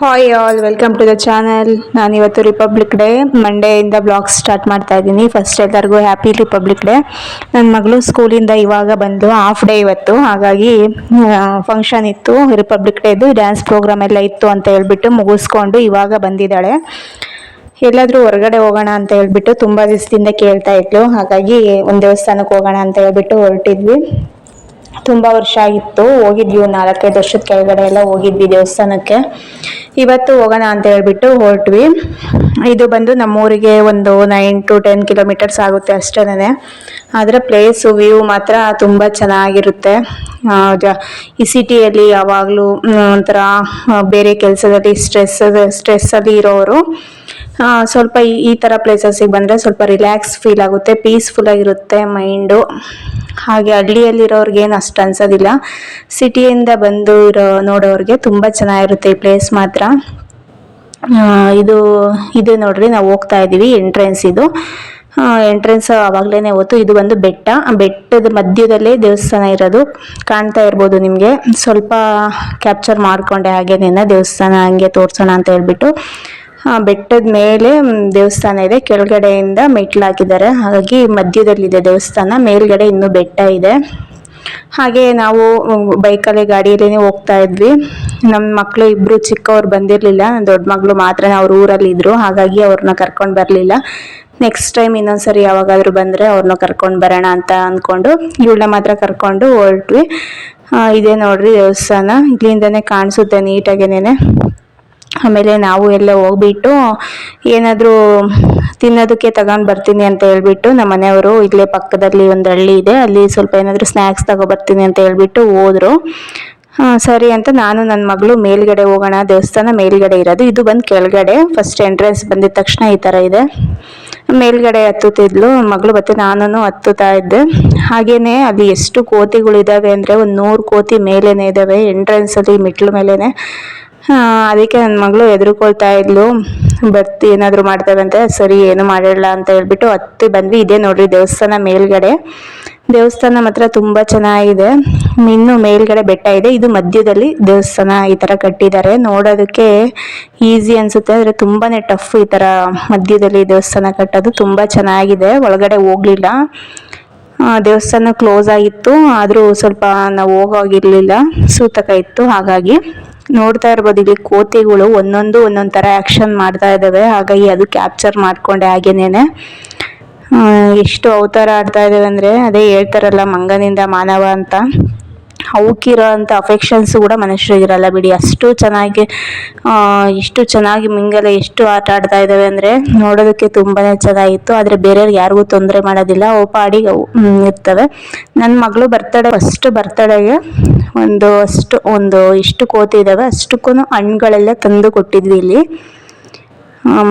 Hi all, welcome to the channel. ನಾನಿವತ್ತು Republic Day ಮಂಡೆಯಿಂದ blog start ಮಾಡ್ತಾ ಇದ್ದೀನಿ. ಫಸ್ಟ್ ಎಲ್ಲರಿಗೂ ಹ್ಯಾಪಿ ರಿಪಬ್ಲಿಕ್ ಡೇ. ನನ್ನ ಮಗಳು ಸ್ಕೂಲಿಂದ ಇವಾಗ ಬಂದು ಹಾಫ್ ಡೇ ಇವತ್ತು, ಹಾಗಾಗಿ ಫಂಕ್ಷನ್ ಇತ್ತು ರಿಪಬ್ಲಿಕ್ ಡೇದು, ಡ್ಯಾನ್ಸ್ ಪ್ರೋಗ್ರಾಮ್ ಎಲ್ಲ ಇತ್ತು ಅಂತ ಹೇಳ್ಬಿಟ್ಟು ಮುಗಿಸ್ಕೊಂಡು ಇವಾಗ ಬಂದಿದ್ದಾಳೆ. ಎಲ್ಲಾದರೂ ಹೊರಗಡೆ ಹೋಗೋಣ ಅಂತ ಹೇಳ್ಬಿಟ್ಟು ತುಂಬ ದಿವಸದಿಂದ ಕೇಳ್ತಾ ಇದ್ಲು. ಹಾಗಾಗಿ ಒಂದು ದೇವಸ್ಥಾನಕ್ಕೆ ಹೋಗೋಣ ಅಂತ ಹೇಳ್ಬಿಟ್ಟು ಹೊರಟಿದ್ವಿ. ತುಂಬ ವರ್ಷ ಆಗಿತ್ತು ಹೋಗಿದ್ವಿ, 4-5 ವರ್ಷದ ಕೆಳಗಡೆ ಎಲ್ಲ ಹೋಗಿದ್ವಿ ದೇವಸ್ಥಾನಕ್ಕೆ. ಇವತ್ತು ಹೋಗೋಣ ಅಂತ ಹೇಳ್ಬಿಟ್ಟು ಹೊರಟ್ವಿ. ಇದು ಬಂದು ನಮ್ಮೂರಿಗೆ ಒಂದು 9 to 10 ಕಿಲೋಮೀಟರ್ಸ್ ಆಗುತ್ತೆ ಅಷ್ಟೇ. ಆದರೆ ಪ್ಲೇಸು ವ್ಯೂ ಮಾತ್ರ ತುಂಬ ಚೆನ್ನಾಗಿರುತ್ತೆ. ಈ ಸಿಟಿಯಲ್ಲಿ ಯಾವಾಗಲೂ ಒಂಥರ ಬೇರೆ ಕೆಲಸದಲ್ಲಿ ಸ್ಟ್ರೆಸ್ಸಲ್ಲಿ ಇರೋರು ಸ್ವಲ್ಪ ಈ ಥರ ಪ್ಲೇಸಸ್ಸಿಗೆ ಬಂದರೆ ಸ್ವಲ್ಪ ರಿಲ್ಯಾಕ್ಸ್ ಫೀಲ್ ಆಗುತ್ತೆ, ಪೀಸ್ಫುಲ್ಲಾಗಿರುತ್ತೆ ಮೈಂಡು. ಹಾಗೆ ಹಳ್ಳಿಯಲ್ಲಿರೋರ್ಗೆ ಏನು ಅಷ್ಟು ಅನ್ಸೋದಿಲ್ಲ, ಸಿಟಿಯಿಂದ ಬಂದು ನೋಡೋರಿಗೆ ತುಂಬ ಚೆನ್ನಾಗಿರುತ್ತೆ ಈ ಪ್ಲೇಸ್ ಮಾತ್ರ. ಇದು ನೋಡ್ರಿ, ನಾವು ಹೋಗ್ತಾ ಇದ್ದೀವಿ ಎಂಟ್ರೆನ್ಸ್. ಇದು ಎಂಟ್ರೆನ್ಸ್ ಆವಾಗಲೇ ಹೊತ್ತು. ಇದು ಬಂದು ಬೆಟ್ಟದ ಮಧ್ಯದಲ್ಲೇ ದೇವಸ್ಥಾನ ಇರೋದು, ಕಾಣ್ತಾ ಇರ್ಬೋದು ನಿಮಗೆ. ಸ್ವಲ್ಪ ಕ್ಯಾಪ್ಚರ್ ಮಾಡಿಕೊಂಡೆ ಹಾಗೇನೇನ ದೇವಸ್ಥಾನ ಹಂಗೆ ತೋರಿಸೋಣ ಅಂತ ಹೇಳ್ಬಿಟ್ಟು. ಬೆಟ್ಟದ ಮೇಲೆ ದೇವಸ್ಥಾನ ಇದೆ, ಕೆಳಗಡೆಯಿಂದ ಮೆಟ್ಲು ಹಾಕಿದ್ದಾರೆ, ಹಾಗಾಗಿ ಮಧ್ಯದಲ್ಲಿದೆ ದೇವಸ್ಥಾನ, ಮೇಲ್ಗಡೆ ಇನ್ನೂ ಬೆಟ್ಟ ಇದೆ. ಹಾಗೆ ನಾವು ಬೈಕಲ್ಲೇ ಗಾಡಿಯಲ್ಲೇ ಹೋಗ್ತಾ ಇದ್ವಿ. ನಮ್ಮ ಮಕ್ಕಳು ಇಬ್ಬರು ಚಿಕ್ಕವ್ರು ಬಂದಿರಲಿಲ್ಲ, ದೊಡ್ಡ ಮಗಳು ಮಾತ್ರ ಅವ್ರ ಊರಲ್ಲಿ ಇದ್ರು, ಹಾಗಾಗಿ ಅವ್ರನ್ನ ಕರ್ಕೊಂಡು ಬರಲಿಲ್ಲ. ನೆಕ್ಸ್ಟ್ ಟೈಮ್ ಇನ್ನೊಂದ್ಸರಿ ಯಾವಾಗಾದರೂ ಬಂದರೆ ಅವ್ರನ್ನ ಕರ್ಕೊಂಡು ಬರೋಣ ಅಂತ ಅಂದ್ಕೊಂಡು ಇವಳನ್ನ ಮಾತ್ರ ಕರ್ಕೊಂಡು ಹೊರಟ್ವಿ. ಇದೇ ನೋಡ್ರಿ ದೇವಸ್ಥಾನ, ಇಲ್ಲಿಂದನೇ ಕಾಣಿಸುತ್ತೆ ನೀಟಾಗೇನೆ. ಆಮೇಲೆ ನಾವು ಎಲ್ಲ ಹೋಗ್ಬಿಟ್ಟು ಏನಾದರೂ ತಿನ್ನೋದಕ್ಕೆ ತಗೊಂಡು ಬರ್ತೀನಿ ಅಂತ ಹೇಳ್ಬಿಟ್ಟು ನಮ್ಮ ಮನೆಯವರು ಇಲ್ಲೇ ಪಕ್ಕದಲ್ಲಿ ಒಂದು ಹಳ್ಳಿ ಇದೆ, ಅಲ್ಲಿ ಸ್ವಲ್ಪ ಏನಾದರೂ ಸ್ನ್ಯಾಕ್ಸ್ ತಗೊಬರ್ತೀನಿ ಅಂತ ಹೇಳ್ಬಿಟ್ಟು ಹೋದರು. ಸರಿ ಅಂತ ನಾನು ನನ್ನ ಮಗಳು ಮೇಲ್ಗಡೆ ಹೋಗೋಣ, ದೇವಸ್ಥಾನ ಮೇಲ್ಗಡೆ ಇರೋದು, ಇದು ಬಂದು ಕೆಳಗಡೆ. ಫಸ್ಟ್ ಎಂಟ್ರೆನ್ಸ್ ಬಂದಿದ ತಕ್ಷಣ ಈ ಥರ ಇದೆ. ಮೇಲ್ಗಡೆ ಹತ್ತುತ್ತಿದ್ಲು ಮಗಳು, ಮತ್ತೆ ನಾನು ಹತ್ತುತ್ತಾ ಇದ್ದೆ. ಹಾಗೇನೆ ಅಲ್ಲಿ ಎಷ್ಟು ಕೋತಿಗಳಿದ್ದಾವೆ ಅಂದರೆ ಒಂದು 100 ಕೋತಿ ಮೇಲೇನೆ ಇದ್ದಾವೆ ಎಂಟ್ರೆನ್ಸಲ್ಲಿ, ಮೆಟ್ಲು ಮೇಲೇನೆ. ಅದಕ್ಕೆ ನನ್ನ ಮಗಳು ಹೆದರ್ಕೊಳ್ತಾ ಇದ್ಲು, ಏನಾದರೂ ಮಾಡ್ತೇವೆ ಅಂತ. ಸರಿ ಏನು ಮಾಡಿರಲ್ಲ ಅಂತ ಹೇಳ್ಬಿಟ್ಟು ಹತ್ತಿ ಬಂದ್ವಿ. ಇದೇ ನೋಡ್ರಿ ದೇವಸ್ಥಾನ ಮೇಲ್ಗಡೆ. ದೇವಸ್ಥಾನ ಮಾತ್ರ ತುಂಬ ಚೆನ್ನಾಗಿದೆ. ಇನ್ನು ಮೇಲ್ಗಡೆ ಬೆಟ್ಟ ಇದೆ, ಇದು ಮಧ್ಯದಲ್ಲಿ ದೇವಸ್ಥಾನ ಈ ಥರ ಕಟ್ಟಿದ್ದಾರೆ. ನೋಡೋದಕ್ಕೆ ಈಸಿ ಅನಿಸುತ್ತೆ, ಆದರೆ ತುಂಬಾ ಟಫ್ ಈ ಥರ ಮಧ್ಯದಲ್ಲಿ ದೇವಸ್ಥಾನ ಕಟ್ಟೋದು. ತುಂಬ ಚೆನ್ನಾಗಿದೆ. ಒಳಗಡೆ ಹೋಗಲಿಲ್ಲ, ದೇವಸ್ಥಾನ ಕ್ಲೋಸ್ ಆಗಿತ್ತು, ಆದರೂ ಸ್ವಲ್ಪ ನಾವು ಹೋಗೋಗಿರಲಿಲ್ಲ, ಸೂತಕ ಇತ್ತು. ಹಾಗಾಗಿ ನೋಡ್ತಾ ಇರ್ಬೋದು ಇಲ್ಲಿ ಕೋತಿಗಳು ಒಂದೊಂದು ಥರ ಆ್ಯಕ್ಷನ್ ಮಾಡ್ತಾ ಇದ್ದಾವೆ, ಹಾಗಾಗಿ ಅದು ಕ್ಯಾಪ್ಚರ್ ಮಾಡಿಕೊಂಡೆ ಹಾಗೇನೇನೆ. ಎಷ್ಟು ಅವತಾರ ಆಡ್ತಾ ಇದ್ದಾವೆ ಅಂದರೆ, ಅದೇ ಹೇಳ್ತಾರಲ್ಲ ಮಂಗನಿಂದ ಮಾನವ ಅಂತ, ಅವಕ್ಕಿರೋ ಅಂಥ ಅಫೆಕ್ಷನ್ಸು ಕೂಡ ಮನುಷ್ಯರಿಗಿರಲ್ಲ ಬಿಡಿ. ಅಷ್ಟು ಚೆನ್ನಾಗಿ ಮಿಂಗಲ ಎಷ್ಟು ಆಟ ಆಡ್ತಾ ಇದ್ದಾವೆ ಅಂದರೆ ನೋಡೋದಕ್ಕೆ ತುಂಬಾ ಚೆನ್ನಾಗಿತ್ತು. ಆದರೆ ಬೇರೆಯವ್ರಿಗೆ ಯಾರಿಗೂ ತೊಂದರೆ ಮಾಡೋದಿಲ್ಲ, ಅವು ಪಾಡಿಗೆ ಇರ್ತವೆ. ನನ್ನ ಮಗಳು ಫಸ್ಟ್ ಬರ್ತಡೆಗೆ ಇಷ್ಟು ಕೋತಿ ಇದ್ದಾವೆ, ಅಷ್ಟಕ್ಕೂ ಹಣ್ಣುಗಳೆಲ್ಲ ತಂದು ಕೊಟ್ಟಿದ್ವಿ ಇಲ್ಲಿ.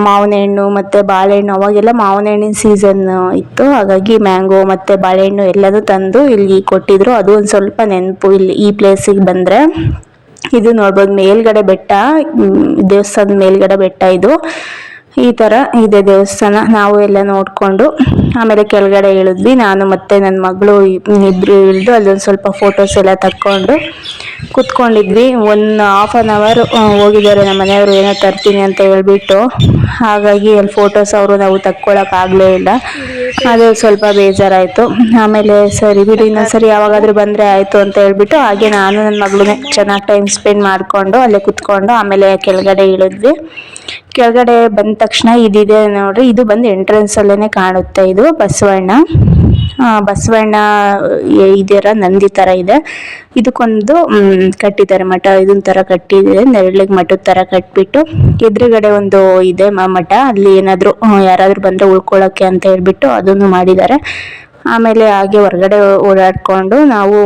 ಮಾವಿನ ಹಣ್ಣು ಮತ್ತು ಬಾಳೆಹಣ್ಣು, ಅವಾಗೆಲ್ಲ ಮಾವಿನ ಹಣ್ಣಿನ ಸೀಸನ್ ಇತ್ತು, ಹಾಗಾಗಿ ಮ್ಯಾಂಗೋ ಮತ್ತು ಬಾಳೆಹಣ್ಣು ಎಲ್ಲದೂ ತಂದು ಇಲ್ಲಿ ಕೊಟ್ಟಿದ್ರು. ಅದು ಒಂದು ಸ್ವಲ್ಪ ನೆನಪು ಇಲ್ಲಿ ಈ ಪ್ಲೇಸಿಗೆ ಬಂದರೆ. ಇದು ನೋಡ್ಬೋದು ಮೇಲ್ಗಡೆ ಬೆಟ್ಟ, ದೇವಸ್ಥಾನದ ಮೇಲ್ಗಡೆ ಬೆಟ್ಟ ಇದು. ಈ ಥರ ಇದೆ ದೇವಸ್ಥಾನ. ನಾವು ಎಲ್ಲ ನೋಡಿಕೊಂಡು ಆಮೇಲೆ ಕೆಳಗಡೆ ಇಳಿದ್ವಿ. ನಾನು ಮತ್ತು ನನ್ನ ಮಗಳು ಇಬ್ಬರು ಇಳಿದು ಅಲ್ಲೊಂದು ಸ್ವಲ್ಪ ಫೋಟೋಸ್ ಎಲ್ಲ ತಕ್ಕೊಂಡು ಕೂತ್ಕೊಂಡಿದ್ವಿ. 1.5 hour ಹೋಗಿದ್ದಾರೆ ನಮ್ಮ ಮನೆಯವರು ಏನೋ ತರ್ತೀನಿ ಅಂತ ಹೇಳ್ಬಿಟ್ಟು. ಹಾಗಾಗಿ ಅಲ್ಲಿ ಫೋಟೋಸ್ ನಾವು ತಕ್ಕೊಳ್ಳೋಕ್ಕಾಗಲೇ ಇಲ್ಲ, ಅದು ಸ್ವಲ್ಪ ಬೇಜಾರಾಯಿತು. ಆಮೇಲೆ ಸರಿ ಬಿಡಿ, ಇನ್ನೊಂದ್ಸರಿ ಯಾವಾಗಾದರೂ ಬಂದರೆ ಆಯಿತು ಅಂತ ಹೇಳ್ಬಿಟ್ಟು ಹಾಗೆ ನಾನು ನನ್ನ ಮಗಳನ್ನೇ ಚೆನ್ನಾಗಿ ಟೈಮ್ ಸ್ಪೆಂಡ್ ಮಾಡಿಕೊಂಡು ಅಲ್ಲೇ ಕೂತ್ಕೊಂಡು ಆಮೇಲೆ ಕೆಳಗಡೆ ಇಳಿದ್ವಿ. ಕೆಳಗಡೆ ಬಂದ ತಕ್ಷಣ ಇದಿದೆ ನೋಡ್ರಿ, ಇದು ಬಂದು ಎಂಟ್ರೆನ್ಸಲ್ಲೇ ಕಾಣುತ್ತೆ. ಇದು ಬಸವಣ್ಣ ಇದರ ನಂದಿ ಥರ ಇದೆ. ಇದಕ್ಕೊಂದು ಕಟ್ಟಿದ್ದಾರೆ ಮಠ, ಇದೊಂದು ಥರ ಕಟ್ಟಿದೆ, ನೆರಳಿಗೆ ಮಠದ ಥರ ಕಟ್ಬಿಟ್ಟು. ಎದುರುಗಡೆ ಒಂದು ಇದೆ ಮಠ, ಅಲ್ಲಿ ಏನಾದರೂ ಯಾರಾದರೂ ಬಂದರೆ ಉಳ್ಕೊಳ್ಳೋಕ್ಕೆ ಅಂತ ಹೇಳ್ಬಿಟ್ಟು ಅದನ್ನು ಮಾಡಿದ್ದಾರೆ. ಆಮೇಲೆ ಹಾಗೆ ಹೊರಗಡೆ ಓಡಾಡಿಕೊಂಡು ನಾವು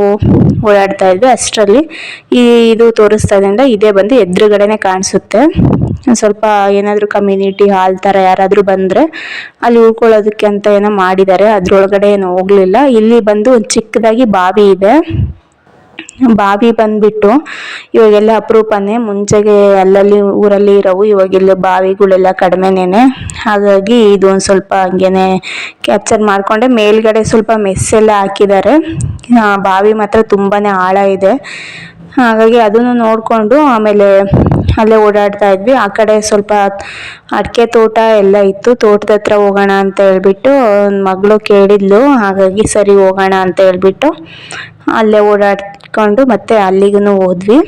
ಓಡಾಡ್ತಾ ಇದ್ವಿ. ಅಷ್ಟರಲ್ಲಿ ಇದು ತೋರಿಸ್ತಾ ಇದ್ರಿಂದ ಇದೇ ಬಂದು ಎದುರುಗಡೆನೇ ಕಾಣಿಸುತ್ತೆ. ಸ್ವಲ್ಪ ಏನಾದರೂ ಕಮ್ಯುನಿಟಿ ಹಾಲ್ ಥರ ಯಾರಾದರೂ ಬಂದರೆ ಅಲ್ಲಿ ಉಳ್ಕೊಳ್ಳೋದಕ್ಕೆ ಅಂತ ಏನೋ ಮಾಡಿದ್ದಾರೆ, ಅದ್ರೊಳಗಡೆ ಏನು ಹೋಗಲಿಲ್ಲ. ಇಲ್ಲಿ ಬಂದು ಒಂದು ಚಿಕ್ಕದಾಗಿ ಬಾವಿ ಇದೆ. ಬಾವಿ ಬಂದ್ಬಿಟ್ಟು ಇವಾಗೆಲ್ಲ ಅಪರೂಪನೇ, ಮುಂಚೆಗೆ ಅಲ್ಲಲ್ಲಿ ಊರಲ್ಲಿ ಇರೋವು, ಇವಾಗೆಲ್ಲ ಬಾವಿಗಳೆಲ್ಲ ಕಡಿಮೆನೇ. ಹಾಗಾಗಿ ಇದು ಒಂದು ಸ್ವಲ್ಪ ಹಂಗೇನೆ ಕ್ಯಾಪ್ಚರ್ ಮಾಡಿಕೊಂಡೆ. ಮೇಲ್ಗಡೆ ಸ್ವಲ್ಪ ಮೆಸ್ಸೆಲ್ಲ ಹಾಕಿದ್ದಾರೆ, ಬಾವಿ ಮಾತ್ರ ತುಂಬಾ ಆಳ ಇದೆ. ಹಾಗಾಗಿ ಅದನ್ನು ನೋಡಿಕೊಂಡು ಆಮೇಲೆ ಅಲ್ಲೇ ಓಡಾಡ್ತಾ ಇದ್ವಿ. ಆ ಕಡೆ ಸ್ವಲ್ಪ ಅಡಿಕೆ ತೋಟ ಎಲ್ಲ ಇತ್ತು, ತೋಟದ ಹತ್ರ ಹೋಗೋಣ ಅಂತ ಹೇಳ್ಬಿಟ್ಟು ಮಗಳು ಕೇಳಿದ್ಲು. ಹಾಗಾಗಿ ಸರಿ ಹೋಗೋಣ ಅಂತ ಹೇಳ್ಬಿಟ್ಟು ಅಲ್ಲೇ ಓಡಾಡ್ಕೊಂಡು ಮತ್ತೆ ಅಲ್ಲಿಗೂ ಹೋದ್ವಿ.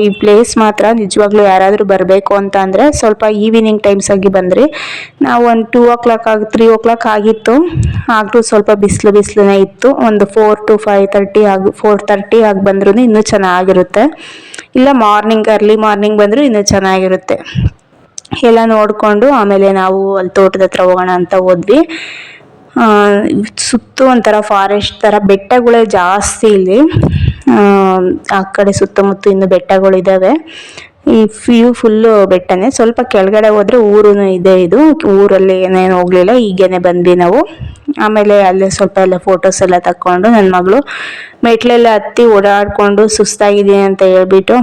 ಈ ಪ್ಲೇಸ್ ಮಾತ್ರ ನಿಜವಾಗ್ಲೂ ಯಾರಾದರೂ ಬರಬೇಕು ಅಂತ ಅಂದರೆ ಸ್ವಲ್ಪ ಈವ್ನಿಂಗ್ ಟೈಮ್ಸ್ ಆಗಿ ಬಂದ್ರಿ. ನಾವು ಒಂದು 3 o'clock ಆಗಿತ್ತು, ಆಗಲೂ ಸ್ವಲ್ಪ ಬಿಸಿಲೇ ಇತ್ತು. ಒಂದು 4 to 4:30 ಆಗಿ ಬಂದ್ರೂ ಇನ್ನೂ ಚೆನ್ನಾಗಿರುತ್ತೆ, ಇಲ್ಲ ಅರ್ಲಿ ಮಾರ್ನಿಂಗ್ ಬಂದರೂ ಇನ್ನೂ ಚೆನ್ನಾಗಿರುತ್ತೆ. ಎಲ್ಲ ನೋಡಿಕೊಂಡು ಆಮೇಲೆ ನಾವು ಅಲ್ಲಿ ತೋಟದ ಹತ್ರ ಹೋಗೋಣ ಅಂತ ಹೋದ್ವಿ. ಸುತ್ತು ಒಂಥರ ಫಾರೆಸ್ಟ್ ಥರ, ಬೆಟ್ಟಗಳೇ ಜಾಸ್ತಿ ಇಲ್ಲಿ. ಆ ಕಡೆ ಸುತ್ತಮುತ್ತ ಇನ್ನು ಬೆಟ್ಟಗಳಿದ್ದಾವೆ. ಈ ಫುಲ್ಲು ಬೆಟ್ಟನೇ. ಸ್ವಲ್ಪ ಕೆಳಗಡೆ ಹೋದರೆ ಊರು ಇದೆ. ಇದು ಊರಲ್ಲಿ ಏನೇನು ಹೋಗಲಿಲ್ಲ, ಹೀಗೇನೆ ಬಂದ್ವಿ ನಾವು. ಆಮೇಲೆ ಅಲ್ಲೇ ಸ್ವಲ್ಪ ಎಲ್ಲ ಫೋಟೋಸ್ ಎಲ್ಲ ತಕ್ಕೊಂಡು ನನ್ನ ಮಗಳು ಮೆಟ್ಲೆಲ್ಲ ಹತ್ತಿ ಓಡಾಡಿಕೊಂಡು ಸುಸ್ತಾಗಿದ್ದೀನಿ ಅಂತ ಹೇಳ್ಬಿಟ್ಟು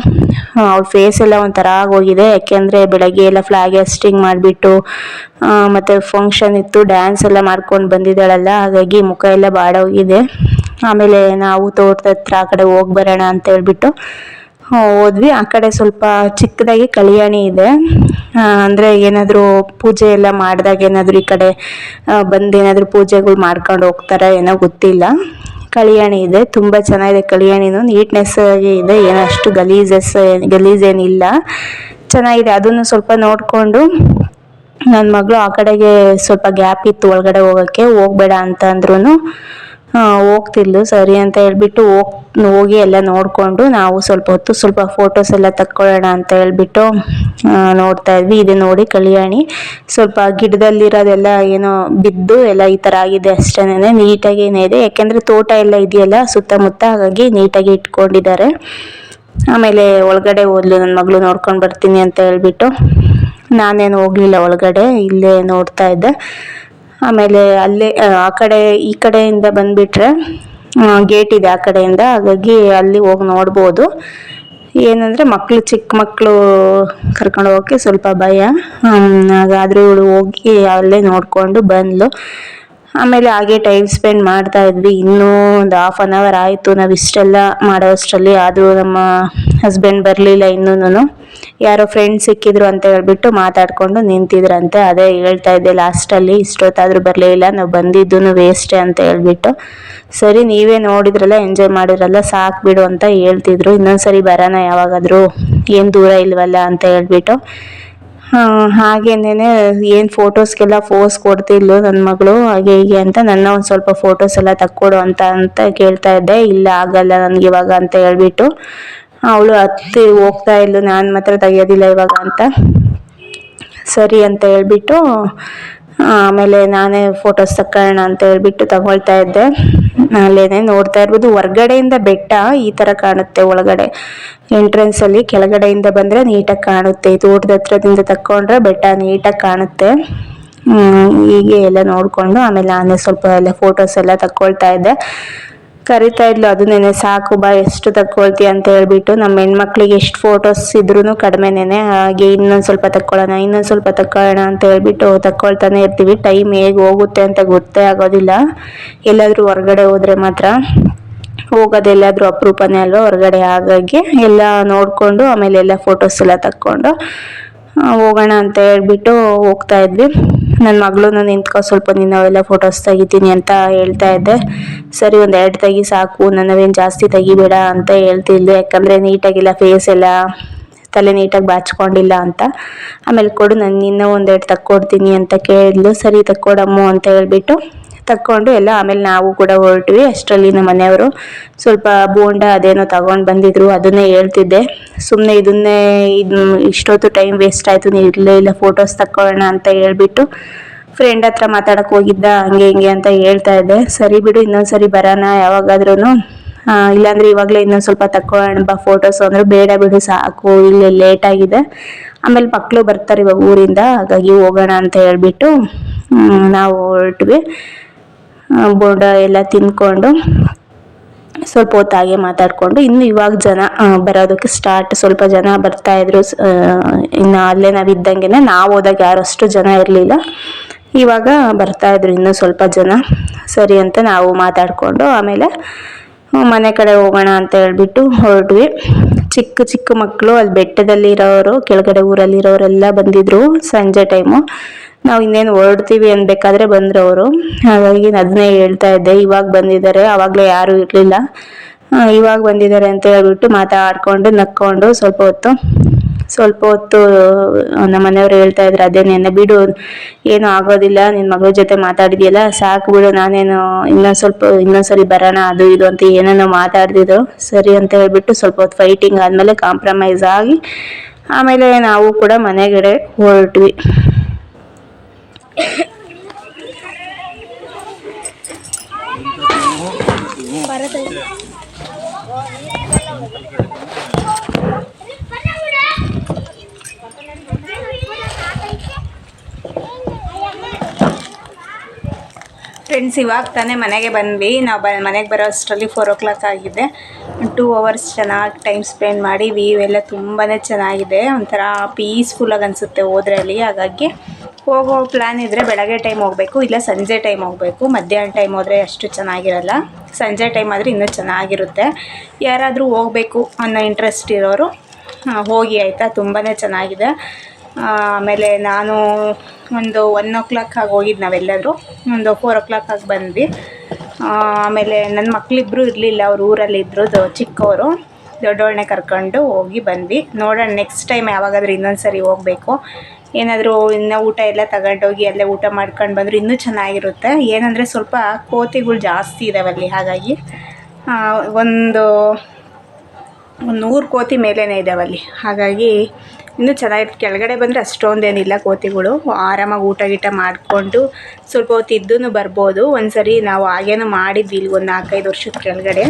ಅವ್ಳ ಫೇಸ್ ಎಲ್ಲ ಒಂಥರ ಆಗೋಗಿದೆ. ಯಾಕೆಂದರೆ ಬೆಳಗ್ಗೆ ಎಲ್ಲ ಫ್ಲಾಗ್ ಹಾಸ್ಟಿಂಗ್ ಮಾಡಿಬಿಟ್ಟು ಮತ್ತು ಫಂಕ್ಷನ್ ಇತ್ತು, ಡ್ಯಾನ್ಸ್ ಎಲ್ಲ ಮಾಡ್ಕೊಂಡು ಬಂದಿದ್ದಾಳಲ್ಲ, ಹಾಗಾಗಿ ಮುಖ ಎಲ್ಲ ಬಾಡೋಗಿದೆ. ಆಮೇಲೆ ನಾವು ತೋಟದ ಹತ್ರ ಆ ಕಡೆ ಹೋಗಿ ಬರೋಣ ಅಂತ ಹೇಳ್ಬಿಟ್ಟು ಹೋದ್ವಿ. ಆ ಕಡೆ ಸ್ವಲ್ಪ ಚಿಕ್ಕದಾಗಿ ಕಲ್ಯಾಣಿ ಇದೆ. ಅಂದರೆ ಏನಾದರೂ ಪೂಜೆ ಎಲ್ಲ ಮಾಡಿದಾಗ ಏನಾದರೂ ಈ ಕಡೆ ಬಂದು ಏನಾದರೂ ಪೂಜೆಗಳು ಮಾಡ್ಕೊಂಡು ಹೋಗ್ತಾರೆ ಏನೋ ಗೊತ್ತಿಲ್ಲ. ಕಲ್ಯಾಣಿ ಇದೆ, ತುಂಬ ಚೆನ್ನಾಗಿದೆ. ಕಲ್ಯಾಣಿನೂ ನೀಟ್ನೆಸ್ ಆಗಿ ಇದೆ, ಏನೋ ಅಷ್ಟು ಗಲೀಜೇನಿಲ್ಲ, ಚೆನ್ನಾಗಿದೆ. ಅದನ್ನು ಸ್ವಲ್ಪ ನೋಡಿಕೊಂಡು ನನ್ನ ಮಗಳು ಆ ಕಡೆಗೆ ಸ್ವಲ್ಪ ಗ್ಯಾಪ್ ಇತ್ತು ಒಳಗಡೆ ಹೋಗಬೇಡ ಅಂತ ಅಂದ್ರೂ ಹೋಗ್ತಿದ್ಲು. ಸರಿ ಅಂತ ಹೇಳ್ಬಿಟ್ಟು ಹೋಗಿ ಎಲ್ಲ ನೋಡಿಕೊಂಡು ನಾವು ಸ್ವಲ್ಪ ಫೋಟೋಸ್ ಎಲ್ಲ ತಕ್ಕೊಳ್ಳೋಣ ಅಂತ ಹೇಳ್ಬಿಟ್ಟು ನೋಡ್ತಾ ಇದ್ವಿ. ಇದು ನೋಡಿ ಕಲ್ಯಾಣಿ, ಸ್ವಲ್ಪ ಗಿಡದಲ್ಲಿರೋದೆಲ್ಲ ಏನೋ ಬಿದ್ದು ಎಲ್ಲ ಈ ಥರ ಆಗಿದೆ ಅಷ್ಟೇನೆ, ನೀಟಾಗಿ ಇದೆ. ಯಾಕೆಂದರೆ ತೋಟ ಎಲ್ಲ ಇದೆಯಲ್ಲ ಸುತ್ತಮುತ್ತ, ಹಾಗಾಗಿ ನೀಟಾಗಿ ಇಟ್ಕೊಂಡಿದ್ದಾರೆ. ಆಮೇಲೆ ಒಳಗಡೆ ಹೋದ್ಲು ನನ್ನ ಮಗಳು, ನೋಡ್ಕೊಂಡು ಬರ್ತೀನಿ ಅಂತ ಹೇಳ್ಬಿಟ್ಟು. ನಾನೇನು ಹೋಗಲಿಲ್ಲ ಒಳಗಡೆ, ಇಲ್ಲೇ ನೋಡ್ತಾ ಇದ್ದೆ. ಆಮೇಲೆ ಅಲ್ಲೇ ಈ ಕಡೆಯಿಂದ ಬಂದುಬಿಟ್ರೆ ಗೇಟ್ ಇದೆ ಆ ಕಡೆಯಿಂದ, ಹಾಗಾಗಿ ಅಲ್ಲಿ ಹೋಗಿ ನೋಡ್ಬೋದು. ಏನಂದರೆ ಚಿಕ್ಕ ಮಕ್ಕಳು ಕರ್ಕೊಂಡು ಹೋಗೋಕ್ಕೆ ಸ್ವಲ್ಪ ಭಯ. ಹಾಗಾದರೂ ಹೋಗಿ ಅಲ್ಲೇ ನೋಡಿಕೊಂಡು ಬಂದ್ಲು. ಆಮೇಲೆ ಹಾಗೆ ಟೈಮ್ ಸ್ಪೆಂಡ್ ಮಾಡ್ತಾ ಇದ್ವಿ. ಇನ್ನೂ ಒಂದು 1/2 hour ಆಯಿತು ನಾವು ಇಷ್ಟೆಲ್ಲ ಮಾಡೋ ಅಷ್ಟರಲ್ಲಿ. ಆದರೂ ನಮ್ಮ ಹಸ್ಬೆಂಡ್ ಬರಲಿಲ್ಲ. ಇನ್ನೂ ಯಾರೋ ಫ್ರೆಂಡ್ಸ್ ಸಿಕ್ಕಿದ್ರು ಅಂತ ಹೇಳ್ಬಿಟ್ಟು ಮಾತಾಡಿಕೊಂಡು ನಿಂತಿದ್ರಂತೆ. ಅದೇ ಹೇಳ್ತಾ ಇದ್ದೆ ಲಾಸ್ಟಲ್ಲಿ, ಇಷ್ಟೊತ್ತಾದರೂ ಬರಲಿಲ್ಲ, ನಾವು ಬಂದಿದ್ದೂ ವೇಸ್ಟೇ ಅಂತ ಹೇಳ್ಬಿಟ್ಟು. ಸರಿ ನೀವೇ ನೋಡಿದ್ರಲ್ಲ, ಎಂಜಾಯ್ ಮಾಡಿದ್ರಲ್ಲ, ಸಾಕು ಬಿಡು ಅಂತ ಹೇಳ್ತಿದ್ರು. ಇನ್ನೊಂದ್ಸರಿ ಬರೋಣ ಯಾವಾಗಾದರೂ, ಏನು ದೂರ ಇಲ್ವಲ್ಲ ಅಂತ ಹೇಳ್ಬಿಟ್ಟು. ಹಾಗೇನೇ ಏನು ಫೋಟೋಸ್ಗೆಲ್ಲ ಫೋಸ್ ಕೊಡ್ತಿದ್ಲು ನನ್ನ ಮಗಳು, ಹಾಗೆ ಹೀಗೆ ಅಂತ. ನನ್ನ ಒಂದು ಸ್ವಲ್ಪ ಫೋಟೋಸ್ ಎಲ್ಲ ತಕ್ಕೊಡು ಅಂತ ಕೇಳ್ತಾ ಇದ್ದೆ. ಇಲ್ಲ ಆಗಲ್ಲ ನನಗೆ ಇವಾಗ ಅಂತ ಹೇಳ್ಬಿಟ್ಟು ಅವಳು ಹತ್ತಿ ಹೋಗ್ತಾ ಇದ್ಲು. ನಾನು ಮಾತ್ರ ತೆಗಿಯೋದಿಲ್ಲ ಇವಾಗ ಅಂತ. ಸರಿ ಅಂತ ಹೇಳ್ಬಿಟ್ಟು ಆಮೇಲೆ ನಾನೇ ಫೋಟೋಸ್ ತಕ್ಕೊಳ್ಳೋಣ ಅಂತ ಹೇಳ್ಬಿಟ್ಟು ತಗೊಳ್ತಾ ಇದ್ದೆ. ಅಲ್ಲೇನೆ ನೋಡ್ತಾ ಇರ್ಬೋದು, ಹೊರ್ಗಡೆಯಿಂದ ಬೆಟ್ಟ ಈ ಥರ ಕಾಣುತ್ತೆ. ಒಳಗಡೆ ಎಂಟ್ರೆನ್ಸಲ್ಲಿ ಕೆಳಗಡೆಯಿಂದ ಬಂದರೆ ನೀಟಾಗಿ ಕಾಣುತ್ತೆ. ತೋಟದ ಹತ್ರದಿಂದ ತಕ್ಕೊಂಡ್ರೆ ಬೆಟ್ಟ ನೀಟಾಗಿ ಕಾಣುತ್ತೆ. ಹೀಗೆ ಎಲ್ಲ ನೋಡಿಕೊಂಡು ಆಮೇಲೆ ನಾನೇ ಸ್ವಲ್ಪ ಎಲ್ಲ ಫೋಟೋಸ್ ಎಲ್ಲ ತಕ್ಕೊಳ್ತಾ ಇದ್ದೆ. ಕರಿತಾ ಇದ್ಲು, ಅದನ್ನೇನೆ ಸಾಕು ಬಾ ಎಷ್ಟು ತಕ್ಕೊಳ್ತೀಯ ಅಂತ ಹೇಳ್ಬಿಟ್ಟು. ನಮ್ಮ ಹೆಣ್ಮಕ್ಳಿಗೆ ಎಷ್ಟು ಫೋಟೋಸ್ ಇದ್ರೂ ಕಡಿಮೆನೇ. ಹಾಗೆ ಇನ್ನೊಂದು ಸ್ವಲ್ಪ ತಕ್ಕೊಳ್ಳೋಣ ಅಂತ ಹೇಳ್ಬಿಟ್ಟು ತಕ್ಕೊಳ್ತಾನೆ ಇರ್ತೀವಿ. ಟೈಮ್ ಹೇಗೆ ಹೋಗುತ್ತೆ ಅಂತ ಗೊತ್ತೇ ಆಗೋದಿಲ್ಲ. ಎಲ್ಲಾದರೂ ಹೊರಗಡೆ ಹೋದರೆ ಮಾತ್ರ ಹೋಗೋದೆಲ್ಲಾದರೂ ಅಪರೂಪನೇ ಅಲ್ವಾ ಹೊರಗಡೆ, ಹಾಗಾಗಿ ಎಲ್ಲ ನೋಡಿಕೊಂಡು ಆಮೇಲೆ ಎಲ್ಲ ಫೋಟೋಸ್ ಎಲ್ಲ ತಕ್ಕೊಂಡು ಹೋಗೋಣ ಅಂತ ಹೇಳ್ಬಿಟ್ಟು ಹೋಗ್ತಾ ಇದ್ವಿ. ನನ್ನ ಮಗಳು ನಿಂತ್ಕೊ ಸ್ವಲ್ಪ ನಾವೆಲ್ಲ ಫೋಟೋಸ್ ತೆಗಿತೀನಿ ಅಂತ ಹೇಳ್ತಾ ಇದ್ದೆ. ಸರಿ 1-2 ತೆಗಿ ಸಾಕು, ನನ್ನವೇನು ಜಾಸ್ತಿ ತೆಗಿಬೇಡ ಅಂತ ಹೇಳ್ತಿದ್ದೆ. ಯಾಕಂದರೆ ನೀಟಾಗಿಲ್ಲ, ಫೇಸ್ ಎಲ್ಲ ತಲೆ ನೀಟಾಗಿ ಬಾಚ್ಕೊಂಡಿಲ್ಲ ಅಂತ. ಆಮೇಲೆ ಕೊಡು, ನಾನು ಇನ್ನೂ 1-2 ತಕ್ಕೊಡ್ತೀನಿ ಅಂತ ಕೇಳಿದ್ಲು. ಸರಿ ತಕ್ಕೊಡಮ್ಮು ಅಂತ ಹೇಳ್ಬಿಟ್ಟು ತಕ್ಕೊಂಡು ಎಲ್ಲ ಆಮೇಲೆ ನಾವು ಕೂಡ ಹೊರಟ್ವಿ. ಅಷ್ಟರಲ್ಲಿ ನಮ್ಮ ಮನೆಯವರು ಸ್ವಲ್ಪ ಬೋಂಡ ಅದೇನೋ ತಗೊಂಡು ಬಂದಿದ್ರು, ಅದನ್ನೇ ಹೇಳ್ತಿದ್ದೆ. ಸುಮ್ಮನೆ ಇಷ್ಟೊತ್ತು ಟೈಮ್ ವೇಸ್ಟ್ ಆಯಿತು, ನೀವು ಇಲ್ಲ ಫೋಟೋಸ್ ತಕ್ಕೊಳ್ಳೋಣ ಅಂತ ಹೇಳ್ಬಿಟ್ಟು ಫ್ರೆಂಡ್ ಹತ್ರ ಮಾತಾಡೋಕೆ ಹೋಗಿದ್ದ, ಹಂಗೆ ಹಿಂಗೆ ಅಂತ ಹೇಳ್ತಾ ಇದ್ದೆ. ಸರಿ ಬಿಡು, ಇನ್ನೊಂದ್ಸರಿ ಬರೋಣ ಯಾವಾಗಾದ್ರೂ, ಇಲ್ಲಾಂದರೆ ಇವಾಗಲೇ ಇನ್ನೊಂದು ಸ್ವಲ್ಪ ತಕ್ಕೊಳ್ಳೋಣ ಬಾ ಫೋಟೋಸ್ ಅಂದರೆ, ಬೇಡ ಬಿಡು ಸಾಕು, ಇಲ್ಲಿ ಲೇಟ್ ಆಗಿದೆ, ಆಮೇಲೆ ಮಕ್ಕಳು ಬರ್ತಾರೆ ಇವಾಗ ಊರಿಂದ, ಹಾಗಾಗಿ ಹೋಗೋಣ ಅಂತ ಹೇಳ್ಬಿಟ್ಟು ನಾವು ಹೊರಟ್ವಿ. ಬೋಂಡ ಎಲ್ಲ ತಿನ್ಕೊಂಡು ಸ್ವಲ್ಪ ಹೊತ್ತು ಹಾಗೆ ಮಾತಾಡಿಕೊಂಡು ಇವಾಗ ಜನ ಬರೋದಕ್ಕೆ ಸ್ವಲ್ಪ ಜನ ಬರ್ತಾಯಿದ್ರು. ಇನ್ನು ಅಲ್ಲೇ ನಾವಿದ್ದಂಗೆ ನಾವು ಹೋದಾಗ ಯಾರು ಅಷ್ಟು ಜನ ಇರಲಿಲ್ಲ. ಇವಾಗ ಬರ್ತಾಯಿದ್ರು ಇನ್ನೂ ಸ್ವಲ್ಪ ಜನ. ಸರಿ ಅಂತ ನಾವು ಮಾತಾಡಿಕೊಂಡು ಆಮೇಲೆ ಮನೆ ಕಡೆ ಹೋಗೋಣ ಅಂತ ಹೇಳ್ಬಿಟ್ಟು ಹೊರಟ್ವಿ. ಚಿಕ್ಕ ಚಿಕ್ಕ ಮಕ್ಕಳು ಅಲ್ಲಿ ಬೆಟ್ಟದಲ್ಲಿರೋರು, ಕೆಳಗಡೆ ಊರಲ್ಲಿರೋರೆಲ್ಲ ಬಂದಿದ್ರು ಸಂಜೆ ಟೈಮು. ನಾವು ಇನ್ನೇನು ಹೊರಡ್ತೀವಿ ಅನ್ಬೇಕಾದ್ರೆ ಬಂದರು ಅವರು. ಹಾಗಾಗಿ ಅದನ್ನೇ ಹೇಳ್ತಾ ಇದ್ದೆ, ಇವಾಗ ಬಂದಿದ್ದಾರೆ, ಆವಾಗಲೇ ಯಾರೂ ಇರಲಿಲ್ಲ, ಇವಾಗ ಬಂದಿದ್ದಾರೆ ಅಂತ ಹೇಳ್ಬಿಟ್ಟು ಮಾತಾಡ್ಕೊಂಡು ನಕ್ಕೊಂಡು ಸ್ವಲ್ಪ ಹೊತ್ತು ನಮ್ಮ ಮನೆಯವರು ಹೇಳ್ತಾ ಇದ್ರು, ಅದೇನೇನು ಬಿಡು, ಏನೂ ಆಗೋದಿಲ್ಲ, ನಿನ್ನ ಮಗಳ ಜೊತೆ ಮಾತಾಡಿದೆಯಲ್ಲ ಸಾಕು ಬಿಡು, ನಾನೇನು ಇನ್ನೊಂದ್ಸರಿ ಬರೋಣ ಅದು ಇದು ಅಂತ ಏನೇನೋ ಮಾತಾಡ್ತಿದ್ರು. ಸರಿ ಅಂತ ಹೇಳ್ಬಿಟ್ಟು ಸ್ವಲ್ಪ ಹೊತ್ತು ಫೈಟಿಂಗ್ ಆದಮೇಲೆ ಕಾಂಪ್ರಮೈಸ್ ಆಗಿ ಆಮೇಲೆ ನಾವು ಕೂಡ ಮನೆಗಡೆ ಹೊರಟ್ವಿ. ಫ್ರೆಂಡ್ಸ್, ಇವಾಗ ತಾನೇ ಮನೆಗೆ ಬಂದ್ವಿ. ನಾವು ಮನೆಗೆ ಬರೋ ಅಷ್ಟರಲ್ಲಿ 4 o'clock ಆಗಿದೆ. 2 hours ಚೆನ್ನಾಗಿ ಟೈಮ್ ಸ್ಪೆಂಡ್ ಮಾಡಿ, ವ್ಯೂ ಎಲ್ಲ ತುಂಬಾ ಚೆನ್ನಾಗಿದೆ, ಒಂಥರ ಪೀಸ್ಫುಲ್ಲಾಗಿ ಅನಿಸುತ್ತೆ ಹೋದ್ರೆ ಅಲ್ಲಿ. ಹಾಗಾಗಿ ಹೋಗೋ ಪ್ಲ್ಯಾನ್ ಇದ್ದರೆ ಬೆಳಗ್ಗೆ ಟೈಮ್ ಹೋಗಬೇಕು, ಇಲ್ಲ ಸಂಜೆ ಟೈಮ್ ಹೋಗಬೇಕು. ಮಧ್ಯಾಹ್ನ ಟೈಮ್ ಹೋದರೆ ಅಷ್ಟು ಚೆನ್ನಾಗಿರಲ್ಲ, ಸಂಜೆ ಟೈಮ್ ಆದರೆ ಇನ್ನೂ ಚೆನ್ನಾಗಿರುತ್ತೆ. ಯಾರಾದರೂ ಹೋಗಬೇಕು ಅನ್ನೋ ಇಂಟ್ರೆಸ್ಟ್ ಇರೋರು ಹೋಗಿ ಆಯಿತಾ, ತುಂಬಾ ಚೆನ್ನಾಗಿದೆ. ಆಮೇಲೆ ನಾನು ಒಂದು 1 o'clock ಆಗಿ ಹೋಗಿದ್ದು, ನಾವೆಲ್ಲರೂ ಒಂದು 4 o'clock ಆಗಿ ಬಂದ್ವಿ. ಆಮೇಲೆ ನನ್ನ ಮಕ್ಕಳಿಬ್ಬರು ಇರಲಿಲ್ಲ, ಅವ್ರು ಊರಲ್ಲಿದ್ದರು, ಚಿಕ್ಕವರು. ದೊಡ್ಡವಳನ್ನೇ ಕರ್ಕೊಂಡು ಹೋಗಿ ಬಂದ್ವಿ. ನೋಡೋಣ ನೆಕ್ಸ್ಟ್ ಟೈಮ್ ಯಾವಾಗಾದರೂ ಇನ್ನೊಂದು ಸರಿ ಹೋಗಬೇಕು. ಏನಾದರೂ ಇನ್ನೂ ಊಟ ಎಲ್ಲ ತಗೊಂಡೋಗಿ ಅಲ್ಲೇ ಊಟ ಮಾಡ್ಕೊಂಡು ಬಂದರೆ ಇನ್ನೂ ಚೆನ್ನಾಗಿರುತ್ತೆ. ಏನಂದರೆ ಸ್ವಲ್ಪ ಕೋತಿಗಳು ಜಾಸ್ತಿ ಇದ್ದಾವಲ್ಲಿ, ಹಾಗಾಗಿ ಒಂದು 100 ಕೋತಿ ಮೇಲೇ ಇದ್ದಾವಲ್ಲಿ. ಹಾಗಾಗಿ ಇನ್ನೂ ಚೆನ್ನಾಗಿರುತ್ತೆ. ಕೆಳಗಡೆ ಬಂದರೆ ಅಷ್ಟೊಂದೇನಿಲ್ಲ ಕೋತಿಗಳು, ಆರಾಮಾಗಿ ಊಟ ಗೀಟ ಮಾಡಿಕೊಂಡು ಸ್ವಲ್ಪ ಹೊತ್ತು ಇದ್ದೂ ಬರ್ಬೋದು. ಒಂದು ಸರಿ ನಾವು ಹಾಗೇನೂ ಮಾಡಿದ್ವಿ ಇಲ್ಲಿ ಒಂದು 4-5 ವರ್ಷದ ಕೆಳಗಡೆ,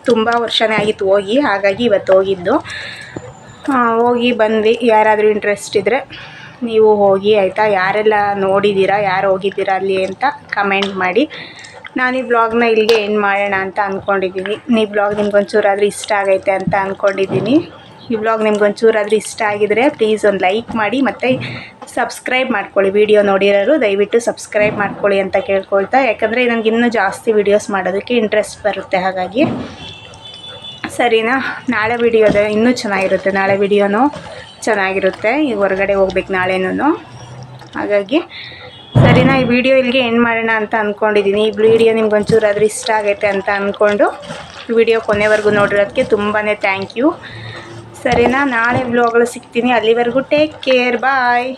ತುಂಬ ವರ್ಷನೇ ಆಗಿತ್ತು ಹೋಗಿ, ಹಾಗಾಗಿ ಇವತ್ತು ಹೋಗಿದ್ದು. ಹೋಗಿ ಬಂದ್ವಿ. ಯಾರಾದರೂ ಇಂಟ್ರೆಸ್ಟ್ ಇದ್ದರೆ ನೀವು ಹೋಗಿ ಆಯಿತಾ. ಯಾರೆಲ್ಲ ನೋಡಿದ್ದೀರಾ, ಯಾರು ಹೋಗಿದ್ದೀರಾ ಅಲ್ಲಿ ಅಂತ ಕಮೆಂಟ್ ಮಾಡಿ. ನಾನು ಈ ಬ್ಲಾಗ್ನ ಇಲ್ಲಿಗೆ ಎಂಡ್ ಮಾಡೋಣ ಅಂತ ಅಂದ್ಕೊಂಡಿದ್ದೀನಿ. ಈ ಬ್ಲಾಗ್ ನಿಮ್ಗೊಂಚೂರಾದರೂ ಇಷ್ಟ ಆಗೈತೆ ಅಂತ ಅಂದ್ಕೊಂಡಿದ್ದೀನಿ. ಈ ಬ್ಲಾಗ್ ನಿಮ್ಗೊಂಚೂರಾದರೂ ಇಷ್ಟ ಆಗಿದರೆ ಪ್ಲೀಸ್ ಒಂದು ಲೈಕ್ ಮಾಡಿ, ಮತ್ತು ಸಬ್ಸ್ಕ್ರೈಬ್ ಮಾಡ್ಕೊಳ್ಳಿ. ವಿಡಿಯೋ ನೋಡಿರೋರು ದಯವಿಟ್ಟು ಸಬ್ಸ್ಕ್ರೈಬ್ ಮಾಡ್ಕೊಳ್ಳಿ ಅಂತ ಕೇಳ್ಕೊಳ್ತಾ, ಯಾಕಂದರೆ ನನಗೆ ಇನ್ನೂ ಜಾಸ್ತಿ ವೀಡಿಯೋಸ್ ಮಾಡೋದಕ್ಕೆ ಇಂಟ್ರೆಸ್ಟ್ ಬರುತ್ತೆ. ಹಾಗಾಗಿ ಸರಿನಾ, ನಾಳೆ ವಿಡಿಯೋದ ಇನ್ನೂ ಚೆನ್ನಾಗಿರುತ್ತೆ, ನಾಳೆ ವಿಡಿಯೋನೂ ಚೆನ್ನಾಗಿರುತ್ತೆ. ಈಗ ಹೊರಗಡೆ ಹೋಗ್ಬೇಕು ನಾಳೆನೂ. ಹಾಗಾಗಿ ಸರಿನಾ, ಈ ವಿಡಿಯೋ ಇಲ್ಲಿಗೆ ಎಂಡ್ ಮಾಡೋಣ ಅಂತ ಅಂದ್ಕೊಂಡಿದ್ದೀನಿ. ಈ ವಿಡಿಯೋ ನಿಮ್ಗೊಂಚೂರಾದರೂ ಇಷ್ಟ ಆಗೈತೆ ಅಂತ ಅಂದ್ಕೊಂಡು ವಿಡಿಯೋ ಕೊನೆವರೆಗೂ ನೋಡಿರೋದಕ್ಕೆ ತುಂಬಾ ಥ್ಯಾಂಕ್ ಯು. ಸರಿನಾ, ನಾಳೆ ವ್ಲಾಗಲ್ಲಿ ಸಿಗ್ತೀನಿ. ಅಲ್ಲಿವರೆಗೂ ಟೇಕ್ ಕೇರ್, ಬಾಯ್.